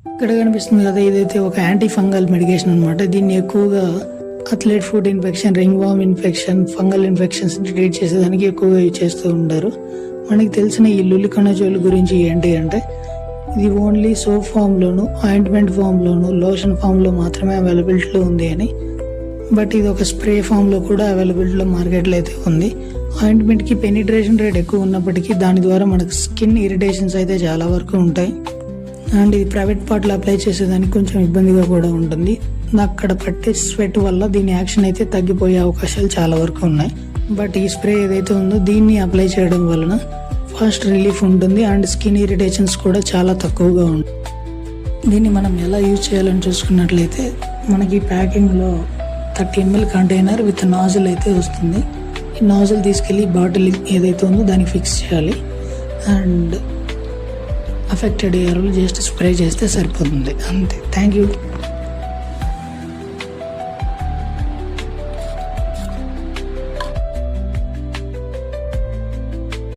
ఇక్కడ కనిపిస్తుంది కదా, ఇదైతే ఒక యాంటీ ఫంగల్ మెడికేషన్ అనమాట. దీన్ని ఎక్కువగా అథ్లెట్ ఫుట్ ఇన్ఫెక్షన్, రింగ్ వామ్ ఇన్ఫెక్షన్, ఫంగల్ ఇన్ఫెక్షన్స్ ట్రీట్ చేసేదానికి ఎక్కువగా యూజ్ చేస్తూ ఉంటారు. మనకి తెలిసిన ఈ లులి కణజోలు గురించి ఏంటి అంటే, ఇది ఓన్లీ సోప్ ఫామ్లోను, ఆయింట్మెంట్ ఫామ్లోను, లోషన్ ఫామ్లో మాత్రమే అవైలబిలిటీలో ఉంది అని. బట్ ఇది ఒక స్ప్రే ఫామ్లో కూడా అవైలబిలిటీలో మార్కెట్లో అయితే ఉంది. ఆయింట్మెంట్కి పెనిట్రేషన్ రేట్ ఎక్కువ ఉన్నప్పటికీ దాని ద్వారా మనకు స్కిన్ ఇరిటేషన్స్ అయితే చాలా వరకు ఉంటాయి. అండ్ ఇది ప్రైవేట్ పార్ట్లో అప్లై చేసేదానికి కొంచెం ఇబ్బందిగా కూడా ఉంటుంది. అక్కడ పట్టే స్వెట్ వల్ల దీని యాక్షన్ అయితే తగ్గిపోయే అవకాశాలు చాలా వరకు ఉన్నాయి. బట్ ఈ స్ప్రే ఏదైతే ఉందో దీన్ని అప్లై చేయడం వలన ఫాస్ట్ రిలీఫ్ ఉంటుంది అండ్ స్కిన్ ఇరిటేషన్స్ కూడా చాలా తక్కువగా ఉంటాయి. దీన్ని మనం ఎలా యూజ్ చేయాలని చూసుకున్నట్లయితే, మనకి ప్యాకింగ్లో 30 ml కంటైనర్ విత్ నాజిల్ అయితే వస్తుంది. ఈ నాజిల్ తీసుకెళ్ళి బాటిల్ ఏదైతే ఉందో దానికి ఫిక్స్ చేయాలి అండ్ అఫెక్టెడ్ ఏరియాలో జస్ట్ స్ప్రే చేస్తే సరిపోతుంది, అంతే. Thank you.